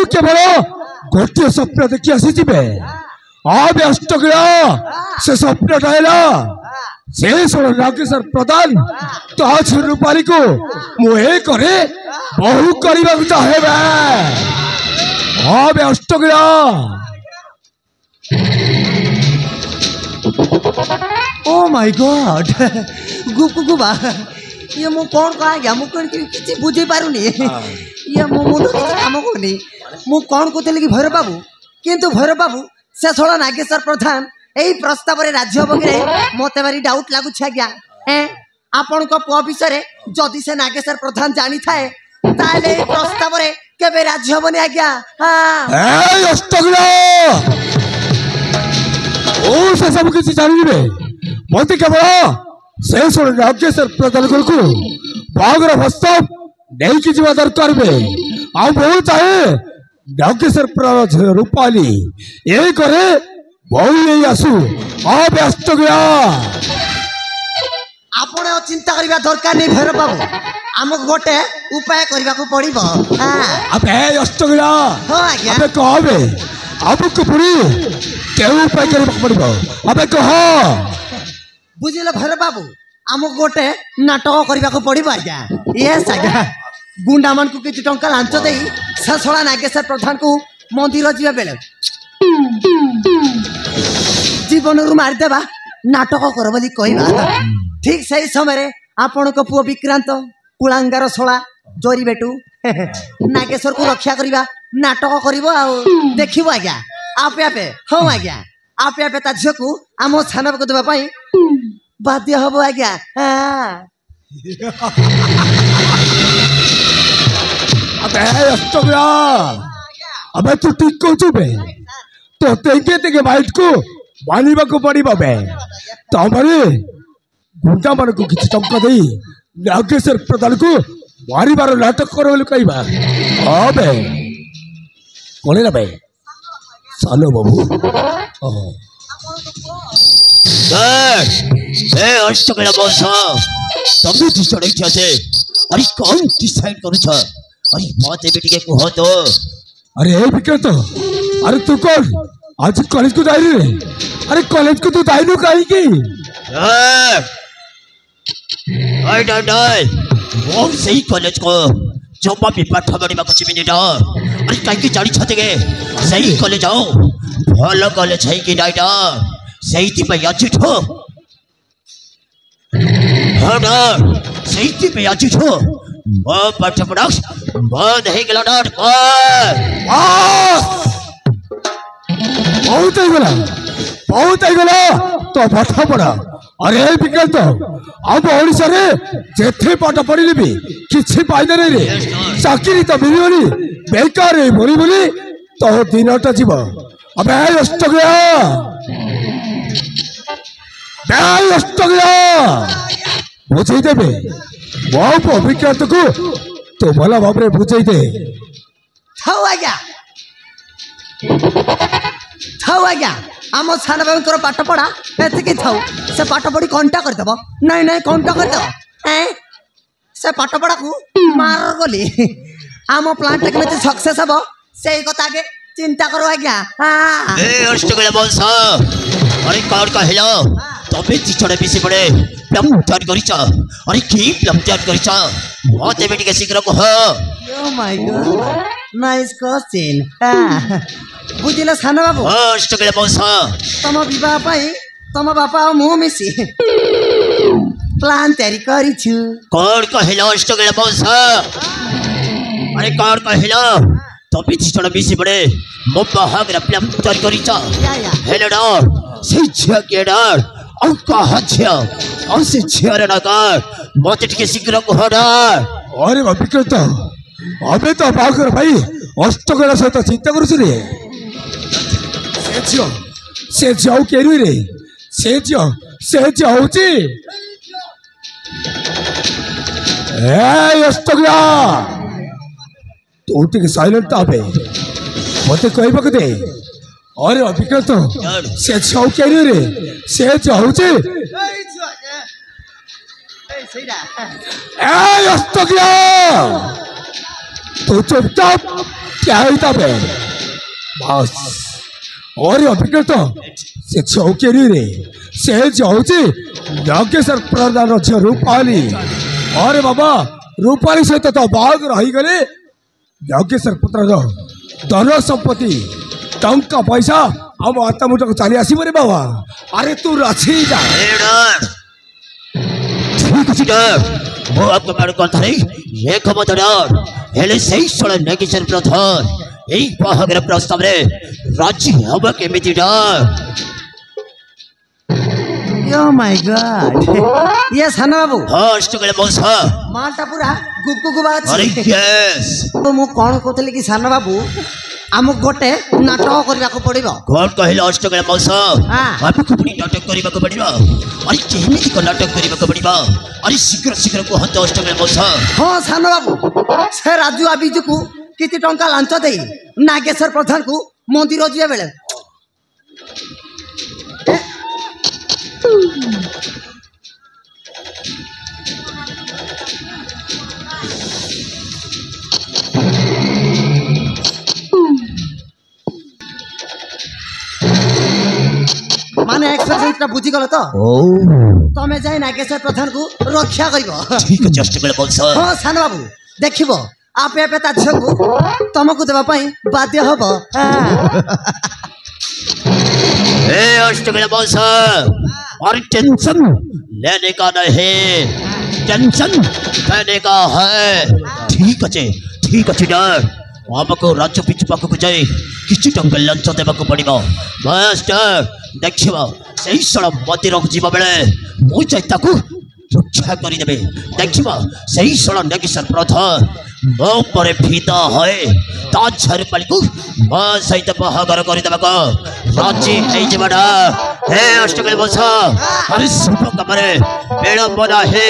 केवल गोटे स्वप्न देखी आसी से स्वप्न से नागेश्वर प्रधान रूपाली को मुहे करे बहु करने चाहे अष्टगिरा ओ माय गॉड गुबा ये मु कौन कह गया मु किसी बुझे पारुनी ये मो मुंड किसी काम करनी मु कौन कहते कि भैरव बाबू किंतु भैरव बाबू से थोड़ा नागेश्वर प्रधान यही प्रस्ताव रे राज्य हब कि मत भारी डाउट लगुच आज्ञा आपण पुआ विषय जदि से नागेश्वर प्रधान जानी थाए ताले प्रस्ताव रे केबे राज्य हबनी आज्ञा से सब किसी जानिबे मत केवल से नागेश्वर प्रधान को बागर प्रस्ताव नहीं कि जीवा दरकार आ बहुत चाहे नागेश्वर रूपाली ये करे बहु आसू अस्त गया आपण चिंता करबा दरकार नहीं भैरव बाबू आमको गोटे उपाय करबा को पड़िबो अबे अस्त गया हां आज्ञा अबे कहबे आपको पूरी के उपाय करबा पड़िबो अबे कह बुझिलो भैरव बाबू आमको गोटे नाटक करबा को पड़िबो आज्ञा यस आज्ञा गुंडा मान को किछि टंका लांच देई ससोळा नागेश्वर प्रधान को मंदिर जीवा बेले जीवन रु मार देबा नाटक कर बोली कहबा ठीक सही समय आपण को पुओ विक्रांत कुलांगार सोला जोरी बेटू नागेश्वर को रक्षा करबा नाटक करिवो आ देखिबो आज्ञा आपे आपे हां आज्ञा आपे आपे ता झियो को आमो छानब को देबा पई बाध्य हबो आज्ञा अबे तू ठीक कहू बे तो तेगे तेगे बाइट को मानिबा को पड़िबा बे तमरे गुंडा मान को किछि टंका देई नागेश्वर प्रधान को मारिबार नाटक करो बोली कहबा अबे कोले ना बे सालो बाबू ए अष्टकला बॉस तमे डिसाइड छसे अरे कौन डिसाइड करू छ अरे मत एबे टिके कह तो अरे ए विक्रत अरे तू कौन आज कॉलेज को जाई रे अरे कॉलेज को तू जाइनु काई की आई डाई वो सही कॉलेज को जम्मा भी पाठ पढ़िबा को चिमिनी डा अरे काई की जानी छते गे सही कॉलेज जाओ भलो कॉलेज है कि डाइडा सही थी पे याची ठो हडा सही थी पे याची ठो वो पाठ पढ़ा बंद है गला डाट बहुत ही गला तो पाठ पढ़ा अरे विक्रत अब ओडिसा रे जेथे पाठ पढ़िले भी किछि फायदा नै रे चाकरी तो मिलिबनी बेकार रे बोली बोली तो दिनटा जीव अबे नष्ट गया बुझे देबे बहुत अभिज्ञात को तो भला भाव रे बुझे दे थाऊ आज्ञा आम सान बाबू पाठ पढ़ा एतिकी थाऊ से पाठ पढ़ी कंटा कर देबो नहीं नहीं कंटा कर देबो से पाठ पढ़ा को मार गली आम प्लांट केमिति सक्सेस हबो सेही कथा के चिंता करो आज्ञा ए अष्टगला बंश अरे कौन कहलो तबे चिचड़े पिसी पड़े प्लम्टर करिछ अरे की प्लम्टर करिछ मत एबे टिके शीघ्र कह oh my god nice question बुझिला सान बाबू अष्टगला बंश तम विवाह पाई तम बापा और मु मिसी प्लान तैयारी करिछु कौन कहलो अष्टगला बंश अरे कौन कहलो तबे चिचड़े पिसी पड़े मो बाहागर प्लम्टर करिछ हेलो डॉ से छिया के डर औ कहा छिया औ से छिया रे नकार मत टिके शीघ्र कह डर अरे विक्रत अबे तो बागर भाई अष्टगला सहित चिंता करूछु रे से जाऊ केरु रे से जाऊची ए अष्टगला तू टिके साइलेंट आबे मते कहबा के दे अरे विक्रत से जाऊ केरु रे से जाऊची ସେଇଟା ए अस्तगिया तू चुपचाप क्या ही तबे बस और अभिज्ञता से चौकेरी रे से जाऊची नागेश्वर प्रधान झ रूपाली अरे बाबा रूपाली सहित तो बाग रही गले नागेश्वर पुत्र धन संपत्ति टंका पैसा हम आता मुझे चली आसब रे बाबा अरे तू राछी जा ठीक ଅଛି ଡର ମୁଁ ଆପଣଙ୍କ କଥାରେ ଏକମତ ଡର ହେଲେ ସେଇ ଶଳ ନାଗେଶ୍ୱର ପ୍ରଧାନ ଏଇ ବାହାଘର ପ୍ରସ୍ତାବରେ ରାଜି ହେବ କେମିତି ଡର ଓ ମାଇ ଗଡ୍ ଇଏ ସାନ ବାବୁ ହଷ୍ଟଗଳେ ବସ ମାଲଟା ପୁରା ଗୁପଗୁପା ଆରେ ଅଛି ୟେସ୍ ମୁଁ କଣ କହୁଥିଲି କି ସାନ ବାବୁ ଆମକୁ ଗୋଟେ ନାଟକ କରିବାକୁ ପଡିବ କଣ କହିଲେ ଅଷ୍ଟଗଳେ ବସ ହଁ। ଆମକୁ ପୁଣି ନାଟକ କରିବାକୁ ପଡ଼ିବ ଆରେ କେମିତି କ'ଣ ନାଟକ କରିବାକୁ ପଡ଼ିବ ଆରେ ଶୀଘ୍ର ଶୀଘ୍ର କୁହନ୍ତୁ ଅଷ୍ଟଗଳେ ବସ ହଁ ସାନ ବାବୁ ସେ ରାଜୁ ଆବିଜୁକୁ କିଛି ଟଙ୍କା ଲାଞ୍ଚ ଦେଇ ନାଗେଶ୍ୱର ପ୍ରଧାନକୁ ମନ୍ଦିର ଯିବା ବେଳେ ମାନେ ଏକ୍ସପ୍ରେସନଟା ବୁଝିଗଲ ତ ତମେ ଯାଇ ନାଗେଶ୍ୱର ପ୍ରଧାନକୁ ରକ୍ଷା କରିବ ଠିକ ଅଛି ଅଷ୍ଟଗଳେ ବସ ହଁ ସାନ ବାବୁ ଦେଖିବ ଆପେ ଆପେ ତା ଝିଅକୁ ତମକୁ ଦେବା ପାଇଁ ବାଧ୍ୟ ହବ ए अष्टगले बस और टेंशन लेने का नहीं टेंशन लेने का है ठीक अच्छे डर हमको राज्य पिछु पाखक जाए किसी टंका लंच देवाक पड़ो मास्टर देखिए से मंदिर को जीव बेले मुझे रक्षा करदेवे देखिए से नागेश्वर प्रधान मो पर फिदा है ता झरपाली को मो सहित बाहागर करदेवाक राजी हे अष्टगले बस अरे शुभ कमरे विलंब है